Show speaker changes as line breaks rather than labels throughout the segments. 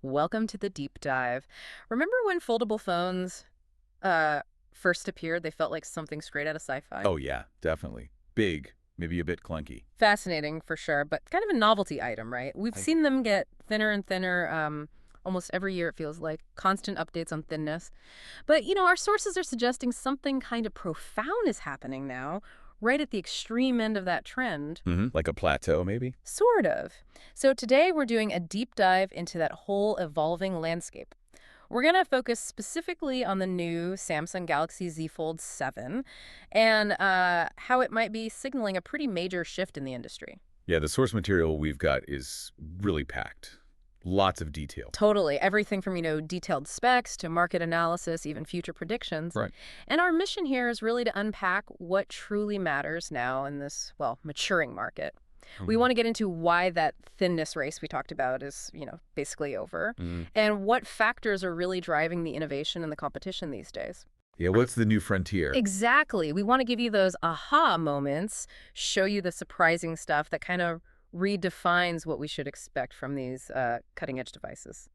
Welcome to the deep dive. Remember when foldable phones uh first appeared? They felt like something straight out of sci-fi.
Oh, yeah, definitely. Big, maybe a bit clunky.
Fascinating for sure, but kind of a novelty item, right? We've
I,
seen them get thinner and thinner almost every year it feels like. Constant updates on thinness. But, our sources are suggesting something kind of profound is happening now, right at the extreme end of that trend.
Like a plateau, maybe?
Sort of. So today we're doing a deep dive into that whole evolving landscape. We're going to focus specifically on the new Samsung Galaxy Z Fold 7 and how it might be signaling a pretty major shift in the industry.
Yeah, the source material we've got is really packed. Lots of detail.
Totally. Everything from, detailed specs to market analysis, even future predictions.
Right.
And our mission here is really to unpack what truly matters now in this, well, maturing market. We want to get into why that thinness race we talked about is, basically over, and what factors are really driving the innovation and the competition these days.
Yeah, what's the new frontier?
Exactly. We want to give you those aha moments, show you the surprising stuff that kind of redefines what we should expect from these cutting-edge devices.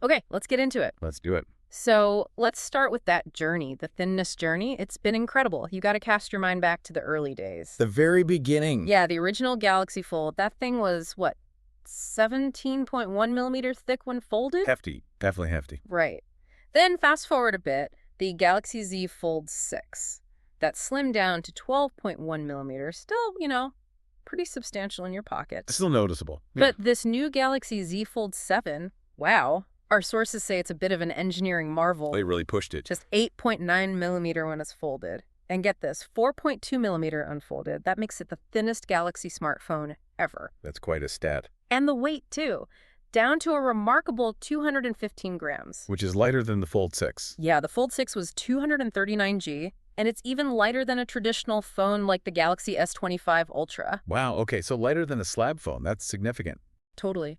Okay, let's get into it.
Let's do it.
So let's start with that journey, the thinness journey. It's been incredible. You got to cast your mind back to the early days.
The very beginning.
Yeah, the original Galaxy Fold, that thing was, what, 17.1 millimeters thick when folded?
Hefty. Definitely hefty.
Right. Then fast forward a bit, the Galaxy Z Fold 6. That slimmed down to 12.1 millimeters. Still, pretty substantial in your pocket.
Still noticeable.
But this new Galaxy Z Fold 7, wow. Our sources say it's a bit of an engineering marvel.
They really pushed it.
Just 8.9 millimeter when it's folded. And get this, 4.2 millimeter unfolded. That makes it the thinnest Galaxy smartphone ever.
That's quite a stat.
And the weight, too. Down to a remarkable 215 grams.
Which is lighter than the Fold 6.
Yeah, the Fold 6 was 239G, and it's even lighter than a traditional phone like the Galaxy S25 Ultra.
Wow, okay, so lighter than a slab phone. That's significant.
Totally.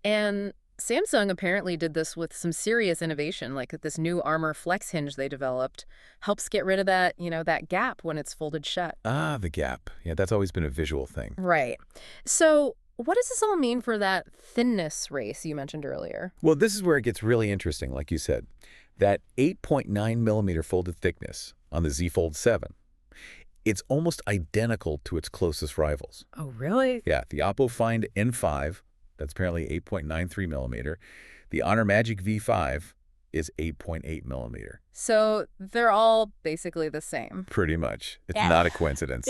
And Samsung apparently did this with some serious innovation, like this new Armor Flex hinge they developed helps get rid of that, that gap when it's folded shut.
Ah, the gap. Yeah, that's always been a visual thing.
Right. So what does this all mean for that thinness race you mentioned earlier?
Well, this is where it gets really interesting, like you said. That 8.9 millimeter folded thickness on the Z Fold 7, it's almost identical to its closest rivals.
Oh, really?
Yeah, the Oppo Find N5, that's apparently 8.93 millimeter. The Honor Magic V5 is 8.8 millimeter.
So they're all basically the same.
Pretty much. It's not a coincidence.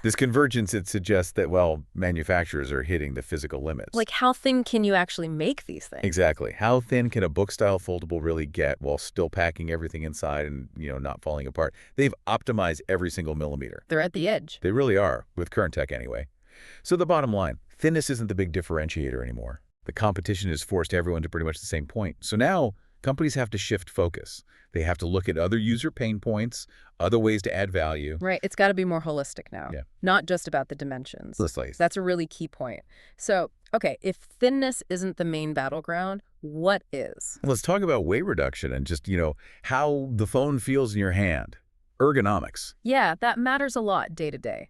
This convergence, it suggests that, well, manufacturers are hitting the physical limits.
Like, how thin can you actually make these things?
Exactly. How thin can a book-style foldable really get while still packing everything inside and, not falling apart? They've optimized every single millimeter.
They're at the edge.
They really are, with current tech anyway. So the bottom line, thinness isn't the big differentiator anymore. The competition has forced everyone to pretty much the same point. So now companies have to shift focus. They have to look at other user pain points, other ways to add value.
Right. It's got to be more holistic now.
Yeah.
Not just about the dimensions.
Precisely.
That's a really key point. So, okay, if thinness isn't the main battleground, what is?
Let's talk about weight reduction and just, how the phone feels in your hand. Ergonomics.
Yeah, that matters a lot day to day.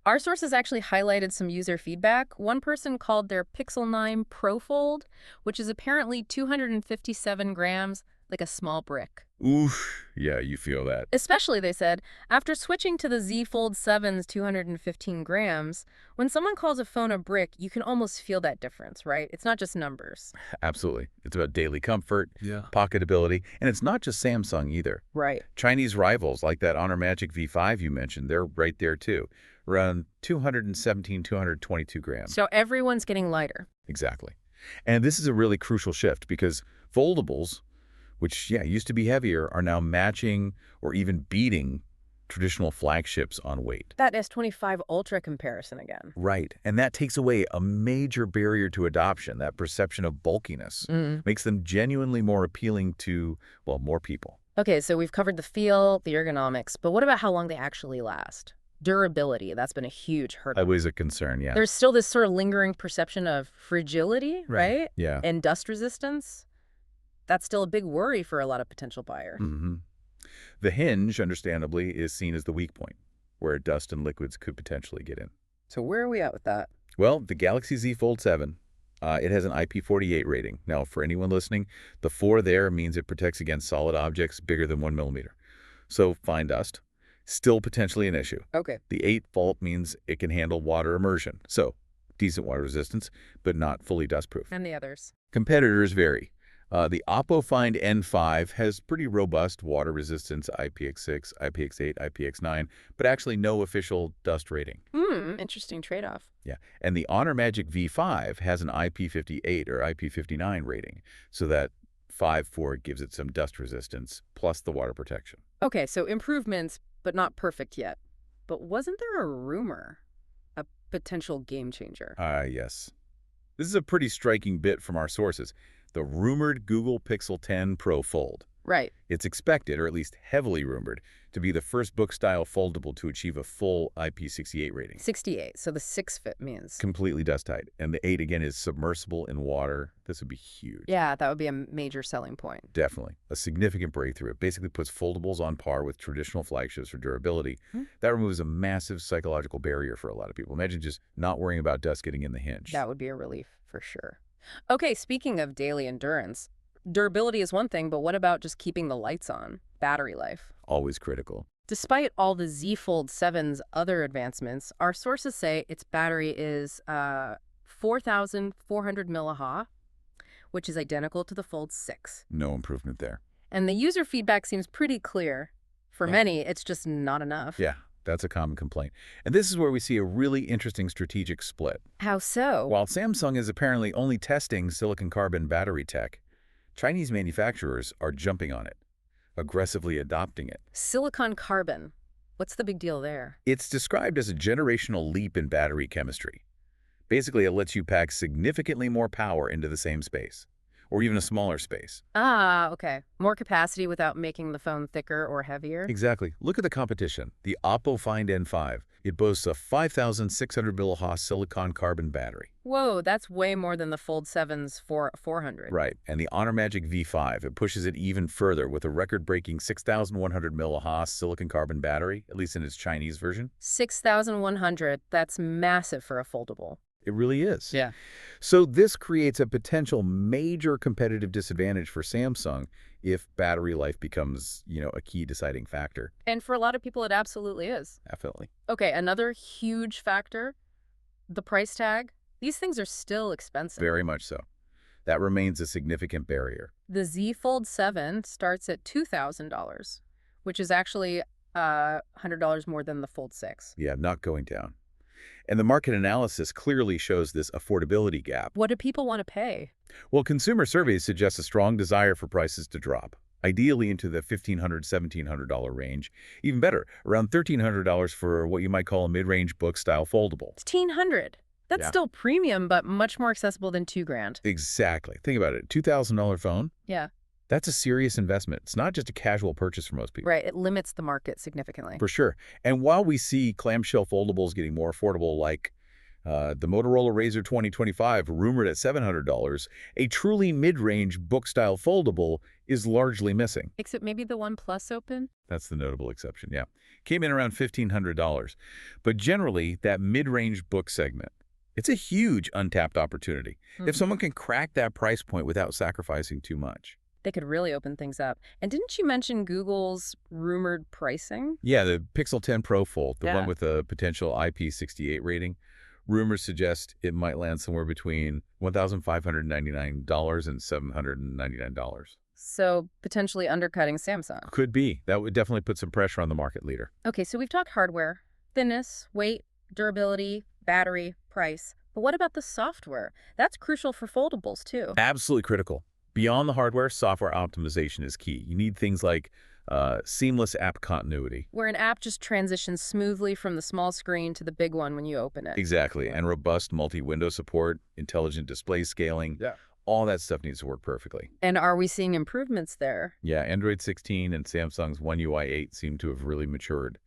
Our sources actually highlighted some user feedback. One person called their Pixel 9 Pro Fold, which is apparently 257 grams, like a small brick.
Oof. Yeah, you feel that.
Especially, they said, after switching to the Z Fold 7's 215 grams, when someone calls a phone a brick, you can almost feel that difference, right? It's not just numbers.
Absolutely. It's about daily comfort, pocketability, and it's not just Samsung either.
Right.
Chinese rivals like that Honor Magic V5 you mentioned, they're right there too. Around 217, 222 grams.
So everyone's getting lighter.
Exactly. And this is a really crucial shift because foldables, which, used to be heavier, are now matching or even beating traditional flagships on weight.
That S25 Ultra comparison again.
Right. And that takes away a major barrier to adoption, that perception of bulkiness. Makes them genuinely more appealing to, well, more people.
Okay, so we've covered the feel, the ergonomics, but what about how long they actually last? Durability, that's been a huge hurdle.
Always a concern, yeah.
There's still this sort of lingering perception of fragility, right?
Yeah.
And dust resistance. That's still a big worry for a lot of potential buyers.
The hinge, understandably, is seen as the weak point, where dust and liquids could potentially get in.
So where are we at with that?
Well, the Galaxy Z Fold 7, It has an IP48 rating. Now, for anyone listening, the 4 there means it protects against solid objects bigger than 1 millimeter. So fine dust, still potentially an issue.
Okay.
The 8 fault means it can handle water immersion. So decent water resistance, but not fully dustproof.
And the others?
Competitors vary. The Oppo Find N5 has pretty robust water resistance, IPX6, IPX8, IPX9, but actually no official dust rating.
Interesting trade-off.
Yeah, and the Honor Magic V5 has an IP58 or IP59 rating, so that 5.4 gives it some dust resistance, plus the water protection.
Okay, so improvements, but not perfect yet. But wasn't there a rumor? A potential game changer?
Yes. This is a pretty striking bit from our sources. The rumored Google Pixel 10 Pro Fold.
Right.
It's expected, or at least heavily rumored, to be the first book-style foldable to achieve a full IP68 rating.
68, so the 6 fit means.
Completely dust-tight. And the 8, again, is submersible in water. This would be huge.
Yeah, that would be a major selling point.
Definitely. A significant breakthrough. It basically puts foldables on par with traditional flagships for durability. That removes a massive psychological barrier for a lot of people. Imagine just not worrying about dust getting in the hinge.
That would be a relief, for sure. Okay, speaking of daily endurance, durability is one thing, but what about just keeping the lights on? Battery life.
Always critical.
Despite all the Z Fold 7's other advancements, our sources say its battery is 4,400 milliamp, which is identical to the Fold 6.
No improvement there.
And the user feedback seems pretty clear. For many, it's just not enough.
Yeah, that's a common complaint. And this is where we see a really interesting strategic split.
How so?
While Samsung is apparently only testing silicon carbon battery tech, Chinese manufacturers are jumping on it, aggressively adopting it.
Silicon carbon. What's the big deal there?
It's described as a generational leap in battery chemistry. Basically, it lets you pack significantly more power into the same space, or even a smaller space.
Ah, okay. More capacity without making the phone thicker or heavier?
Exactly. Look at the competition. The Oppo Find N5. It boasts a 5,600 milliamp silicon carbon battery.
Whoa, that's way more than the Fold 7's 400.
Right. And the Honor Magic V5, it pushes it even further with a record-breaking 6,100 milliamp silicon carbon battery, at least in its Chinese version.
6,100. That's massive for a foldable.
It really is.
Yeah.
So this creates a potential major competitive disadvantage for Samsung if battery life becomes, a key deciding factor.
And for a lot of people, it absolutely is.
Definitely.
Okay, another huge factor, the price tag. These things are still expensive.
Very much so. That remains a significant barrier.
The Z Fold 7 starts at $2,000, which is actually $100 more than the Fold 6.
Yeah, not going down. And the market analysis clearly shows this affordability gap.
What do people want to pay?
Well, consumer surveys suggest a strong desire for prices to drop, ideally into the $1,500, $1,700 range. Even better, around $1,300 for what you might call a mid-range book-style foldable.
$1,500. That's
Yeah.
still premium, but much more accessible than $2,000.
Exactly. Think about it. $2,000 phone?
Yeah.
That's a serious investment. It's not just a casual purchase for most people.
Right. It limits the market significantly.
For sure. And while we see clamshell foldables getting more affordable, like the Motorola Razr 2025, rumored at $700, a truly mid-range book-style foldable is largely missing.
Except maybe the One Plus Open?
That's the notable exception, yeah. Came in around $1,500. But generally, that mid-range book segment, it's a huge untapped opportunity. If someone can crack that price point without sacrificing too much.
They could really open things up. And didn't you mention Google's rumored pricing?
Yeah, the Pixel 10 Pro Fold, the
Yeah.
one with the potential IP68 rating. Rumors suggest it might land somewhere between $1,599 and $799.
So potentially undercutting Samsung.
Could be. That would definitely put some pressure on the market leader.
Okay, so we've talked hardware, thinness, weight, durability, battery, price. But what about the software? That's crucial for foldables, too.
Absolutely critical. Beyond the hardware, software optimization is key. You need things like seamless app continuity.
Where an app just transitions smoothly from the small screen to the big one when you open it.
Exactly. And robust multi-window support, intelligent display scaling.
Yeah.
All that stuff needs to work perfectly.
And are we seeing improvements there?
Yeah, Android 16 and Samsung's One UI 8 seem to have really matured.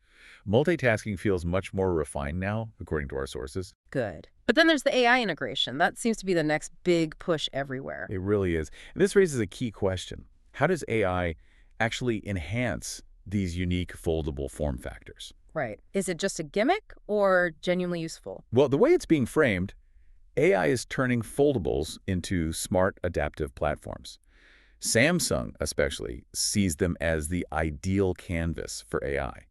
Multitasking feels much more refined now, according to our sources.
Good. But then there's the AI integration. That seems to be the next big push everywhere.
It really is. And this raises a key question. How does AI actually enhance these unique foldable form factors?
Right. Is it just a gimmick or genuinely useful?
Well, the way it's being framed, AI is turning foldables into smart, adaptive platforms. Samsung, especially, sees them as the ideal canvas for AI.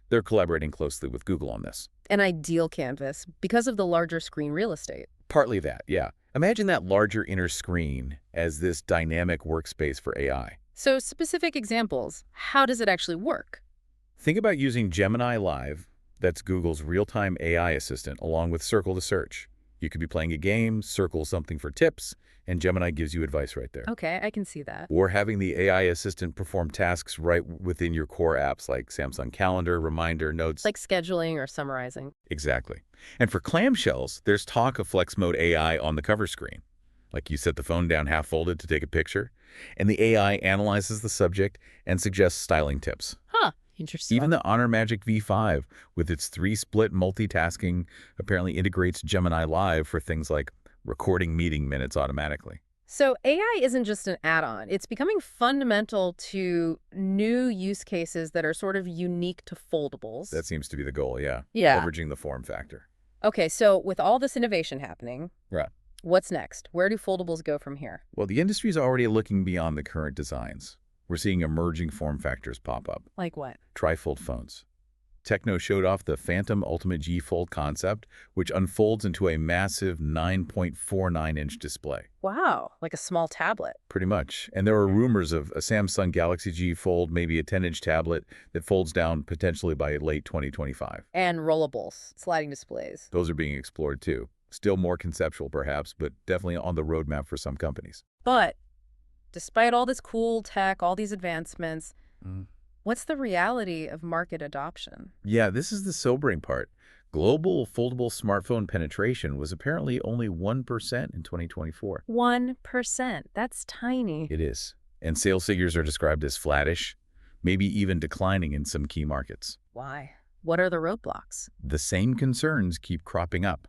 They're collaborating closely with Google on this.
An ideal canvas because of the larger screen real estate.
Partly that, yeah. Imagine that larger inner screen as this dynamic workspace for AI.
So specific examples, how does it actually work?
Think about using Gemini Live, that's Google's real-time AI assistant, along with Circle to search. You could be playing a game, circle something for tips, and Gemini gives you advice right there.
Okay, I can see that.
Or having the AI assistant perform tasks right within your core apps like Samsung Calendar, Reminder, Notes.
Like scheduling or summarizing.
Exactly. And for clamshells, there's talk of Flex Mode AI on the cover screen. Like you set the phone down half folded to take a picture, and the AI analyzes the subject and suggests styling tips.
Huh, interesting.
Even the Honor Magic V5, with its 3-split multitasking, apparently integrates Gemini Live for things like recording meeting minutes automatically.
So AI isn't just an add-on. It's becoming fundamental to new use cases that are sort of unique to foldables.
That seems to be the goal, yeah.
Yeah.
Leveraging the form factor.
Okay, so with all this innovation happening,
Right.
what's next? Where do foldables go from here?
Well, the industry's already looking beyond the current designs. We're seeing emerging form factors pop up.
Like what?
Trifold phones. Techno showed off the Phantom Ultimate G Fold concept, which unfolds into a massive 9.49-inch display.
Wow, like a small tablet.
Pretty much. And there are rumors of a Samsung Galaxy G Fold, maybe a 10-inch tablet that folds down potentially by late 2025.
And rollables, sliding displays.
Those are being explored too. Still more conceptual perhaps, but definitely on the roadmap for some companies.
But despite all this cool tech, all these advancements, what's the reality of market adoption?
Yeah, this is the sobering part. Global foldable smartphone penetration was apparently only 1% in 2024.
1%. That's tiny.
It is. And sales figures are described as flattish, maybe even declining in some key markets.
Why? What are the roadblocks?
The same concerns keep cropping up.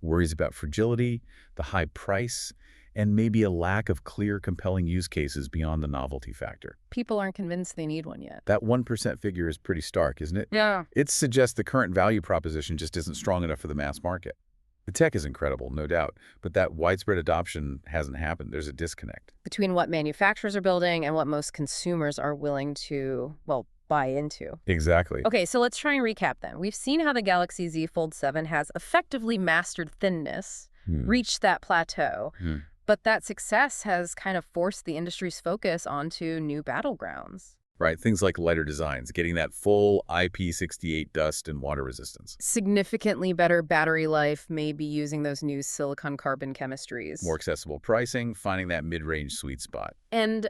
Worries about fragility, the high price, and maybe a lack of clear, compelling use cases beyond the novelty factor.
People aren't convinced they need one yet.
That 1% figure is pretty stark, isn't it?
Yeah.
It suggests the current value proposition just isn't strong enough for the mass market. The tech is incredible, no doubt, but that widespread adoption hasn't happened. There's a disconnect.
Between what manufacturers are building and what most consumers are willing to, well, buy into.
Exactly.
Okay, so let's try and recap then. We've seen how the Galaxy Z Fold 7 has effectively mastered thinness, reached that plateau. But that success has kind of forced the industry's focus onto new battlegrounds.
Right, things like lighter designs, getting that full IP68 dust and water resistance.
Significantly better battery life, maybe using those new silicon carbon chemistries.
More accessible pricing, finding that mid-range sweet spot.
And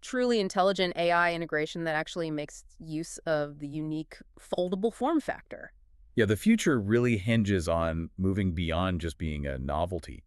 truly intelligent AI integration that actually makes use of the unique foldable form factor.
Yeah, the future really hinges on moving beyond just being a novelty.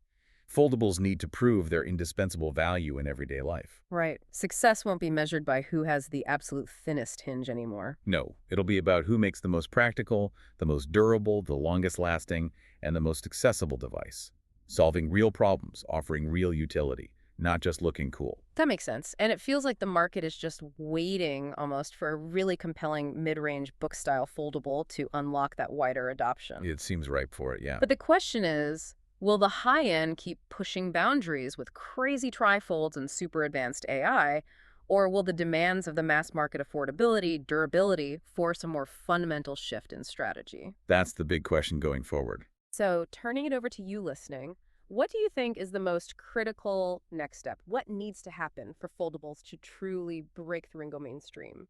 Foldables need to prove their indispensable value in everyday life.
Right. Success won't be measured by who has the absolute thinnest hinge anymore.
No, it'll be about who makes the most practical, the most durable, the longest lasting, and the most accessible device. Solving real problems, offering real utility, not just looking cool.
That makes sense. And it feels like the market is just waiting almost for a really compelling mid-range book-style foldable to unlock that wider adoption.
It seems ripe for it, yeah.
But the question is, will the high-end keep pushing boundaries with crazy trifolds and super advanced AI, or will the demands of the mass market affordability, durability, force a more fundamental shift in strategy?
That's the big question going forward.
So, turning it over to you listening, what do you think is the most critical next step? What needs to happen for foldables to truly break through and go mainstream?